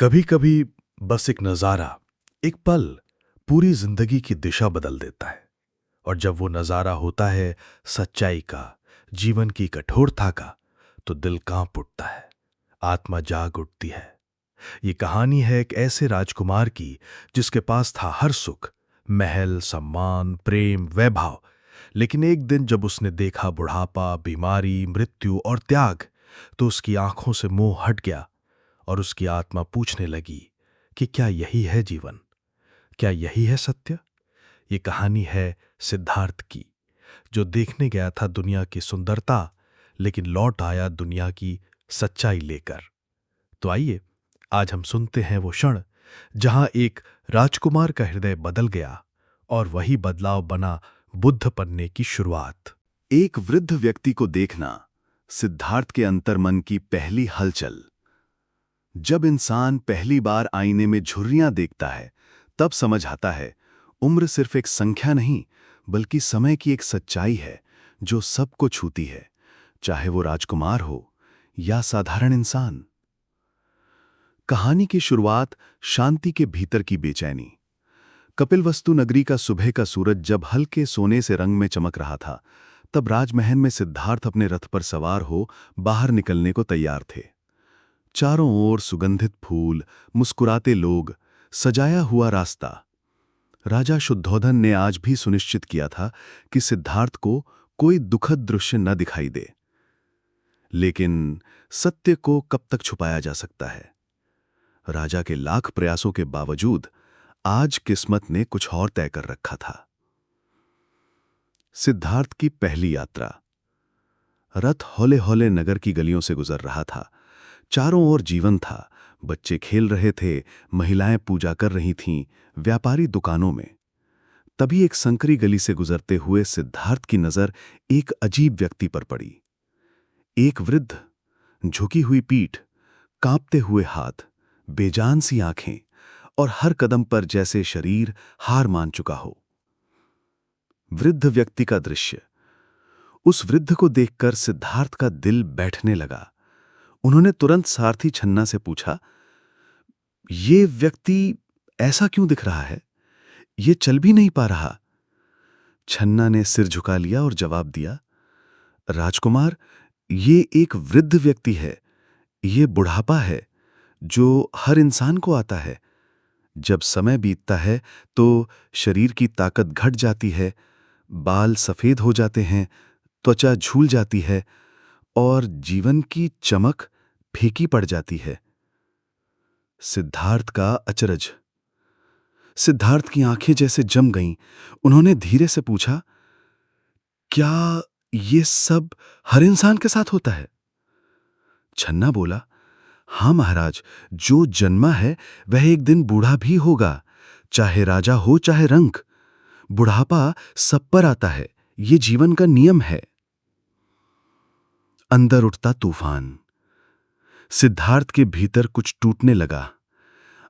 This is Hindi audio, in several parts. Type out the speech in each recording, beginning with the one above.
कभी कभी बस एक नजारा, एक पल पूरी जिंदगी की दिशा बदल देता है। और जब वो नजारा होता है सच्चाई का, जीवन की कठोरता का, तो दिल कांप उठता है, आत्मा जाग उठती है। ये कहानी है एक ऐसे राजकुमार की जिसके पास था हर सुख, महल, सम्मान, प्रेम, वैभव। लेकिन एक दिन जब उसने देखा बुढ़ापा, बीमारी, मृत्यु और त्याग, तो उसकी आंखों से मोह हट गया और उसकी आत्मा पूछने लगी कि क्या यही है जीवन? क्या यही है सत्य? ये कहानी है सिद्धार्थ की, जो देखने गया था दुनिया की सुंदरता, लेकिन लौट आया दुनिया की सच्चाई लेकर। तो आइए, आज हम सुनते हैं वो क्षण जहां एक राजकुमार का हृदय बदल गया और वही बदलाव बना बुद्ध बनने की शुरुआत। एक वृद्ध व्यक्ति को देखना, सिद्धार्थ के अंतर्मन की पहली हलचल। जब इंसान पहली बार आईने में झुर्रियां देखता है, तब समझ आता है उम्र सिर्फ एक संख्या नहीं, बल्कि समय की एक सच्चाई है जो सबको छूती है, चाहे वो राजकुमार हो या साधारण इंसान। कहानी की शुरुआत शांति के भीतर की बेचैनी। कपिलवस्तु नगरी का सुबह का सूरज जब हल्के सोने से रंग में चमक रहा था, तब राजमहल में सिद्धार्थ अपने रथ पर सवार हो बाहर निकलने को तैयार थे। चारों ओर सुगंधित फूल, मुस्कुराते लोग, सजाया हुआ रास्ता। राजा शुद्धोधन ने आज भी सुनिश्चित किया था कि सिद्धार्थ को कोई दुखद दृश्य न दिखाई दे। लेकिन सत्य को कब तक छुपाया जा सकता है? राजा के लाख प्रयासों के बावजूद आज किस्मत ने कुछ और तय कर रखा था। सिद्धार्थ की पहली यात्रा। रथ हौले हौले नगर की गलियों से गुजर रहा था। चारों ओर जीवन था, बच्चे खेल रहे थे, महिलाएं पूजा कर रही थीं, व्यापारी दुकानों में। तभी एक संकरी गली से गुजरते हुए सिद्धार्थ की नजर एक अजीब व्यक्ति पर पड़ी। एक वृद्ध, झुकी हुई पीठ, कांपते हुए हाथ, बेजान सी आंखें और हर कदम पर जैसे शरीर हार मान चुका हो। वृद्ध व्यक्ति का दृश्य। उस वृद्ध को देखकर सिद्धार्थ का दिल बैठने लगा। उन्होंने तुरंत सारथी छन्ना से पूछा, ये व्यक्ति ऐसा क्यों दिख रहा है? ये चल भी नहीं पा रहा। छन्ना ने सिर झुका लिया और जवाब दिया, राजकुमार, ये एक वृद्ध व्यक्ति है। ये बुढ़ापा है जो हर इंसान को आता है। जब समय बीतता है तो शरीर की ताकत घट जाती है, बाल सफेद हो जाते हैं, त्वचा झूल जाती है और जीवन की चमक फीकी पड़ जाती है। सिद्धार्थ का अचरज। सिद्धार्थ की आंखें जैसे जम गईं। उन्होंने धीरे से पूछा, क्या ये सब हर इंसान के साथ होता है? छन्ना बोला, हां महाराज, जो जन्मा है वह एक दिन बूढ़ा भी होगा, चाहे राजा हो चाहे रंक। बुढ़ापा सब पर आता है, ये जीवन का नियम है। अंदर उठता तूफान। सिद्धार्थ के भीतर कुछ टूटने लगा।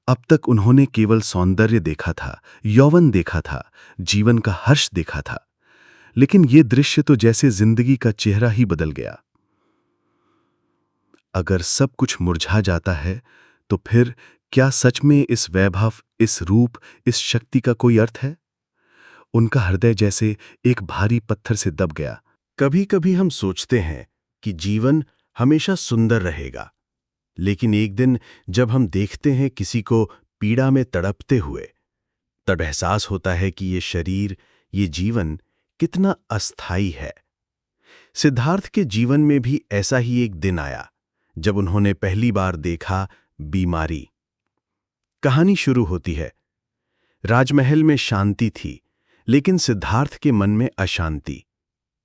अब तक उन्होंने केवल सौंदर्य देखा था, यौवन देखा था, जीवन का हर्ष देखा था, लेकिन यह दृश्य तो जैसे जिंदगी का चेहरा ही बदल गया। अगर सब कुछ मुरझा जाता है, तो फिर क्या सच में इस वैभव, इस रूप, इस शक्ति का कोई अर्थ है? उनका हृदय जैसे एक भारी पत्थर से दब गया। कभी कभी हम सोचते हैं कि जीवन हमेशा सुंदर रहेगा, लेकिन एक दिन जब हम देखते हैं किसी को पीड़ा में तड़पते हुए, तब एहसास होता है कि ये शरीर, ये जीवन कितना अस्थाई है। सिद्धार्थ के जीवन में भी ऐसा ही एक दिन आया जब उन्होंने पहली बार देखा बीमारी। कहानी शुरू होती है। राजमहल में शांति थी, लेकिन सिद्धार्थ के मन में अशांति।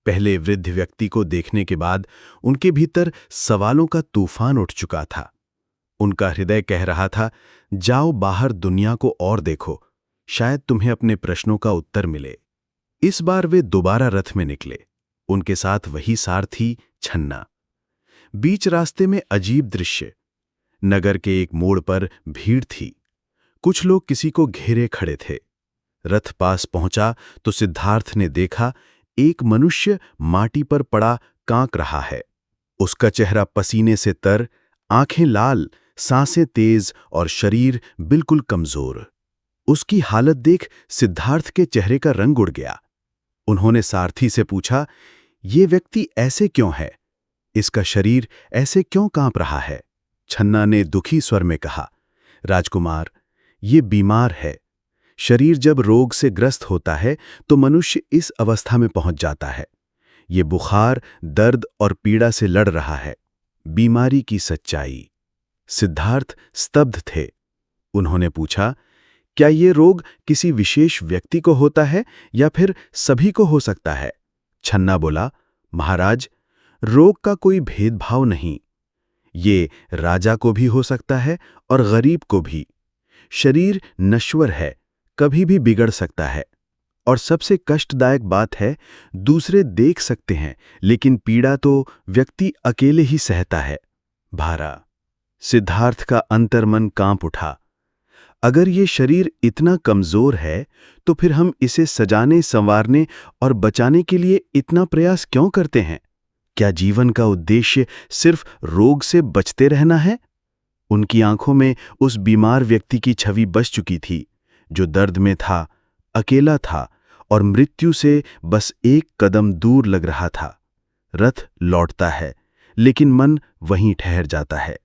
पहले वृद्ध व्यक्ति को देखने के बाद उनके भीतर सवालों का तूफान उठ चुका था। उनका हृदय कह रहा था, जाओ बाहर दुनिया को और देखो, शायद तुम्हें अपने प्रश्नों का उत्तर मिले। इस बार वे दोबारा रथ में निकले, उनके साथ वही सारथी छन्ना। बीच रास्ते में अजीब दृश्य। नगर के एक मोड़ पर भीड़ थी। कुछ लोग किसी को घेरे खड़े थे। रथ पास पहुंचा तो सिद्धार्थ ने देखा, एक मनुष्य माटी पर पड़ा कांक रहा है। उसका चेहरा पसीने से तर, आंखें लाल, सांसें तेज और शरीर बिल्कुल कमजोर। उसकी हालत देख सिद्धार्थ के चेहरे का रंग उड़ गया। उन्होंने सारथी से पूछा, ये व्यक्ति ऐसे क्यों है? इसका शरीर ऐसे क्यों कांप रहा है? छन्ना ने दुखी स्वर में कहा, राजकुमार, ये बीमार है। शरीर जब रोग से ग्रस्त होता है तो मनुष्य इस अवस्था में पहुंच जाता है। ये बुखार, दर्द और पीड़ा से लड़ रहा है। बीमारी की सच्चाई। सिद्धार्थ स्तब्ध थे। उन्होंने पूछा, क्या ये रोग किसी विशेष व्यक्ति को होता है या फिर सभी को हो सकता है? छन्ना बोला, महाराज, रोग का कोई भेदभाव नहीं। ये राजा को भी हो सकता है और गरीब को भी। शरीर नश्वर है, कभी भी बिगड़ सकता है। और सबसे कष्टदायक बात है, दूसरे देख सकते हैं लेकिन पीड़ा तो व्यक्ति अकेले ही सहता है। भारा। सिद्धार्थ का अंतर्मन कांप उठा। अगर ये शरीर इतना कमजोर है तो फिर हम इसे सजाने, संवारने और बचाने के लिए इतना प्रयास क्यों करते हैं? क्या जीवन का उद्देश्य सिर्फ रोग से बचते रहना है? उनकी आंखों में उस बीमार व्यक्ति की छवि बस चुकी थी, जो दर्द में था, अकेला था और मृत्यु से बस एक कदम दूर लग रहा था। रथ लौटता है, लेकिन मन वहीं ठहर जाता है।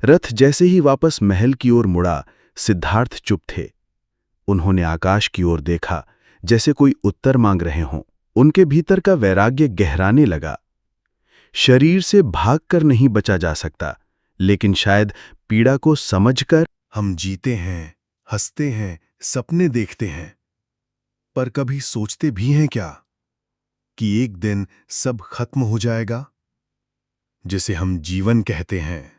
रथ जैसे ही वापस महल की ओर मुड़ा, सिद्धार्थ चुप थे। उन्होंने आकाश की ओर देखा, जैसे कोई उत्तर मांग रहे हों। उनके भीतर का वैराग्य गहराने लगा। शरीर से भागकर नहीं बचा जा सकता, लेकिन शायद पीड़ा को समझकर हम जीते हैं, हंसते हैं, सपने देखते हैं, पर कभी सोचते भी हैं क्या कि एक दिन सब खत्म हो जाएगा? जिसे हम जीवन कहते हैं,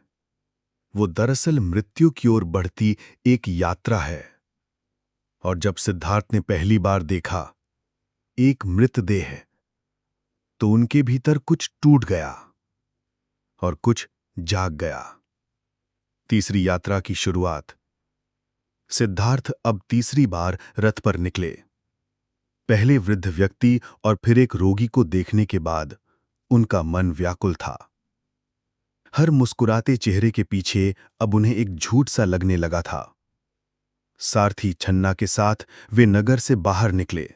वो दरअसल मृत्यु की ओर बढ़ती एक यात्रा है। और जब सिद्धार्थ ने पहली बार देखा एक मृतदेह, तो उनके भीतर कुछ टूट गया और कुछ जाग गया। तीसरी यात्रा की शुरुआत। सिद्धार्थ अब तीसरी बार रथ पर निकले। पहले वृद्ध व्यक्ति और फिर एक रोगी को देखने के बाद उनका मन व्याकुल था। हर मुस्कुराते चेहरे के पीछे अब उन्हें एक झूठ सा लगने लगा था। सारथी छन्ना के साथ वे नगर से बाहर निकले।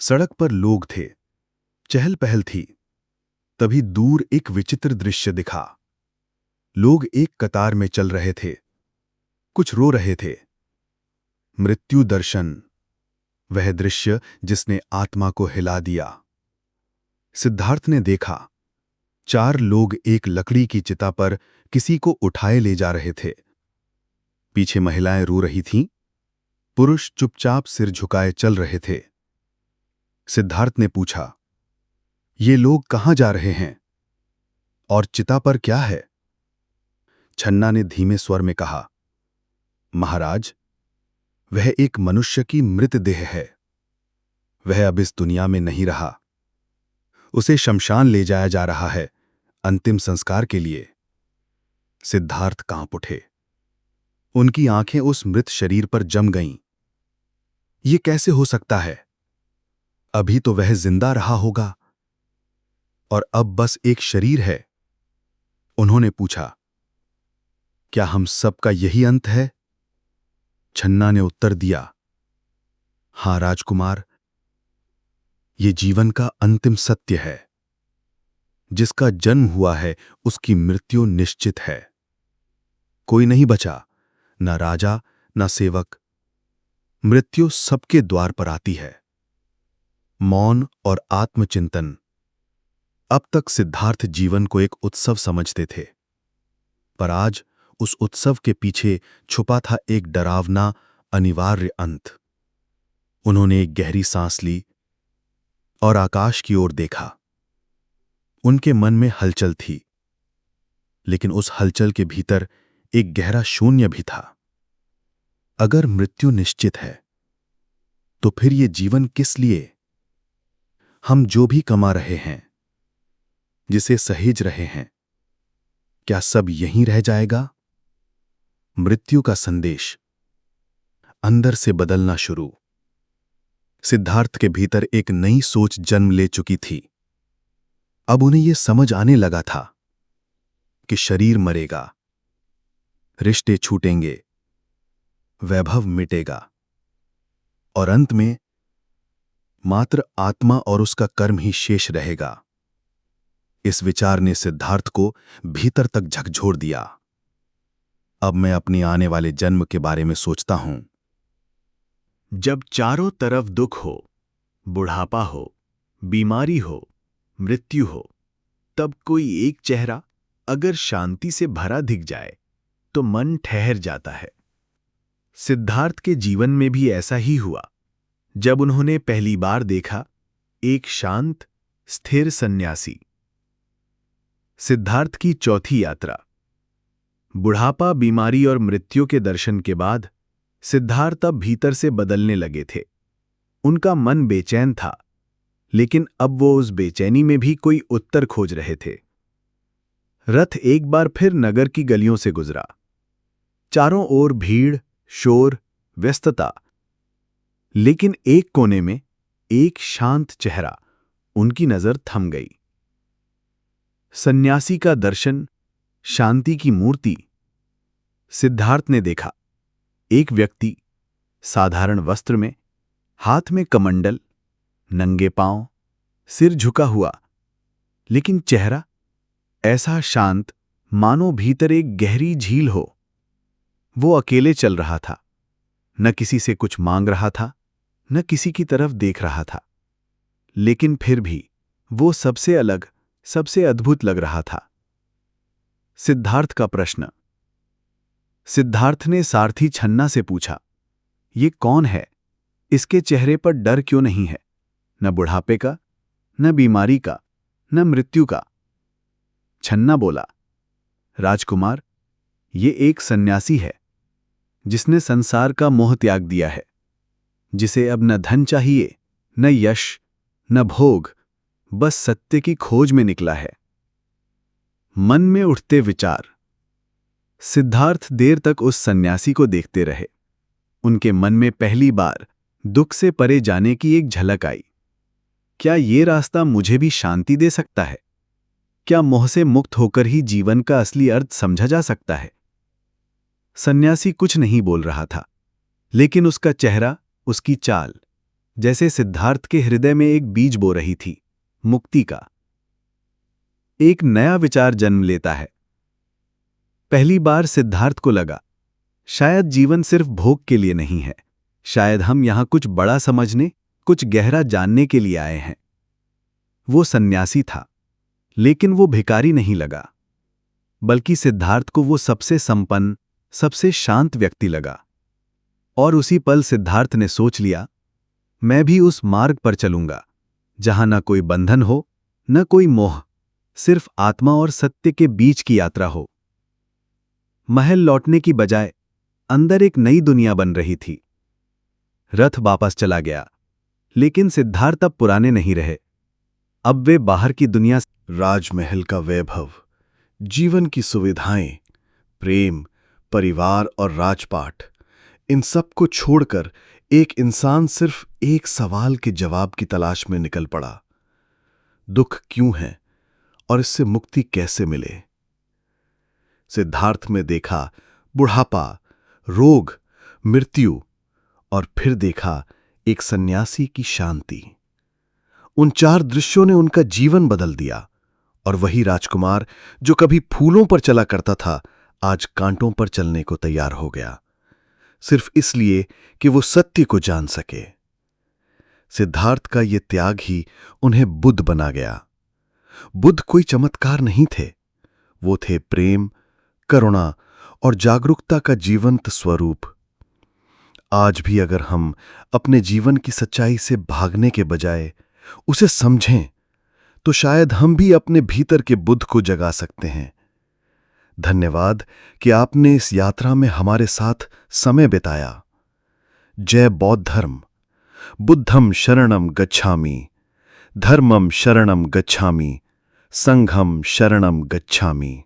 सड़क पर लोग थे, चहल पहल थी। तभी दूर एक विचित्र दृश्य दिखा। लोग एक कतार में चल रहे थे, कुछ रो रहे थे। मृत्यु दर्शन, वह दृश्य जिसने आत्मा को हिला दिया। सिद्धार्थ ने देखा, 4 लोग एक लकड़ी की चिता पर किसी को उठाए ले जा रहे थे। पीछे महिलाएं रो रही थीं, पुरुष चुपचाप सिर झुकाए चल रहे थे। सिद्धार्थ ने पूछा, ये लोग कहां जा रहे हैं और चिता पर क्या है? छन्ना ने धीमे स्वर में कहा, महाराज, वह एक मनुष्य की मृतदेह है। वह अब इस दुनिया में नहीं रहा। उसे शमशान ले जाया जा रहा है, अंतिम संस्कार के लिए। सिद्धार्थ कांप उठे। उनकी आंखें उस मृत शरीर पर जम गईं। ये कैसे हो सकता है? अभी तो वह जिंदा रहा होगा और अब बस एक शरीर है। उन्होंने पूछा, क्या हम सबका यही अंत है? छन्ना ने उत्तर दिया, हां राजकुमार, ये जीवन का अंतिम सत्य है। जिसका जन्म हुआ है उसकी मृत्यु निश्चित है। कोई नहीं बचा, न राजा न सेवक। मृत्यु सबके द्वार पर आती है। मौन और आत्मचिंतन। अब तक सिद्धार्थ जीवन को एक उत्सव समझते थे, पर आज उस उत्सव के पीछे छुपा था एक डरावना, अनिवार्य अंत। उन्होंने एक गहरी सांस ली और आकाश की ओर देखा। उनके मन में हलचल थी, लेकिन उस हलचल के भीतर एक गहरा शून्य भी था। अगर मृत्यु निश्चित है, तो फिर ये जीवन किस लिए? हम जो भी कमा रहे हैं, जिसे सहेज रहे हैं, क्या सब यहीं रह जाएगा? मृत्यु का संदेश अंदर से बदलना शुरू। सिद्धार्थ के भीतर एक नई सोच जन्म ले चुकी थी। अब उन्हें यह समझ आने लगा था कि शरीर मरेगा, रिश्ते छूटेंगे, वैभव मिटेगा और अंत में मात्र आत्मा और उसका कर्म ही शेष रहेगा। इस विचार ने सिद्धार्थ को भीतर तक झकझोर दिया। अब मैं अपने आने वाले जन्म के बारे में सोचता हूं। जब चारों तरफ दुख हो, बुढ़ापा हो, बीमारी हो, मृत्यु हो, तब कोई एक चेहरा अगर शांति से भरा दिख जाए तो मन ठहर जाता है। सिद्धार्थ के जीवन में भी ऐसा ही हुआ। जब उन्होंने पहली बार देखा एक शांत, स्थिर सन्यासी। सिद्धार्थ की चौथी यात्रा। बुढ़ापा, बीमारी और मृत्यु के दर्शन के बाद सिद्धार्थ अब भीतर से बदलने लगे थे। उनका मन बेचैन था, लेकिन अब वो उस बेचैनी में भी कोई उत्तर खोज रहे थे। रथ एक बार फिर नगर की गलियों से गुजरा। चारों ओर भीड़, शोर, व्यस्तता, लेकिन एक कोने में एक शांत चेहरा उनकी नजर थम गई। सन्यासी का दर्शन, शांति की मूर्ति। सिद्धार्थ ने देखा एक व्यक्ति साधारण वस्त्र में, हाथ में कमंडल, नंगे पांव, सिर झुका हुआ, लेकिन चेहरा ऐसा शांत मानो भीतर एक गहरी झील हो। वो अकेले चल रहा था, न किसी से कुछ मांग रहा था, न किसी की तरफ देख रहा था, लेकिन फिर भी वो सबसे अलग, सबसे अद्भुत लग रहा था। सिद्धार्थ का प्रश्न। सिद्धार्थ ने सारथी छन्ना से पूछा, ये कौन है? इसके चेहरे पर डर क्यों नहीं है? न बुढ़ापे का, न बीमारी का, न मृत्यु का। छन्ना बोला, राजकुमार, ये एक सन्यासी है जिसने संसार का मोह त्याग दिया है, जिसे अब न धन चाहिए, न यश, न भोग, बस सत्य की खोज में निकला है। मन में उठते विचार। सिद्धार्थ देर तक उस सन्यासी को देखते रहे। उनके मन में पहली बार दुख से परे जाने की एक झलक आई। क्या ये रास्ता मुझे भी शांति दे सकता है? क्या मोह से मुक्त होकर ही जीवन का असली अर्थ समझा जा सकता है? सन्यासी कुछ नहीं बोल रहा था, लेकिन उसका चेहरा, उसकी चाल, जैसे सिद्धार्थ के हृदय में एक बीज बो रही थी, मुक्ति का। एक नया विचार जन्म लेता है। पहली बार सिद्धार्थ को लगा, शायद जीवन सिर्फ भोग के लिए नहीं है, शायद हम यहां कुछ बड़ा समझने, कुछ गहरा जानने के लिए आए हैं। वो सन्यासी था, लेकिन वो भिखारी नहीं लगा, बल्कि सिद्धार्थ को वो सबसे संपन्न, सबसे शांत व्यक्ति लगा। और उसी पल सिद्धार्थ ने सोच लिया, मैं भी उस मार्ग पर चलूंगा जहां न कोई बंधन हो, न कोई मोह, सिर्फ आत्मा और सत्य के बीच की यात्रा हो। महल लौटने की बजाय अंदर एक नई दुनिया बन रही थी। रथ वापस चला गया, लेकिन सिद्धार्थ अब पुराने नहीं रहे। अब वे बाहर की दुनिया, राजमहल का वैभव, जीवन की सुविधाएं, प्रेम, परिवार और राजपाट, इन सब को छोड़कर एक इंसान सिर्फ एक सवाल के जवाब की तलाश में निकल पड़ा। दुख क्यों है और इससे मुक्ति कैसे मिले? सिद्धार्थ में देखा बुढ़ापा, रोग, मृत्यु, और फिर देखा एक सन्यासी की शांति। उन चार दृश्यों ने उनका जीवन बदल दिया, और वही राजकुमार जो कभी फूलों पर चला करता था, आज कांटों पर चलने को तैयार हो गया, सिर्फ इसलिए कि वो सत्य को जान सके। सिद्धार्थ का ये त्याग ही उन्हें बुद्ध बना गया। बुद्ध कोई चमत्कार नहीं थे, वो थे प्रेम, करुणा और जागरूकता का जीवंत स्वरूप। आज भी अगर हम अपने जीवन की सच्चाई से भागने के बजाय उसे समझें, तो शायद हम भी अपने भीतर के बुद्ध को जगा सकते हैं। धन्यवाद कि आपने इस यात्रा में हमारे साथ समय बिताया। जय बौद्ध धर्म। बुद्धम शरणम गच्छामि, धर्मम शरणम गच्छामि, संघम शरणम गच्छामि।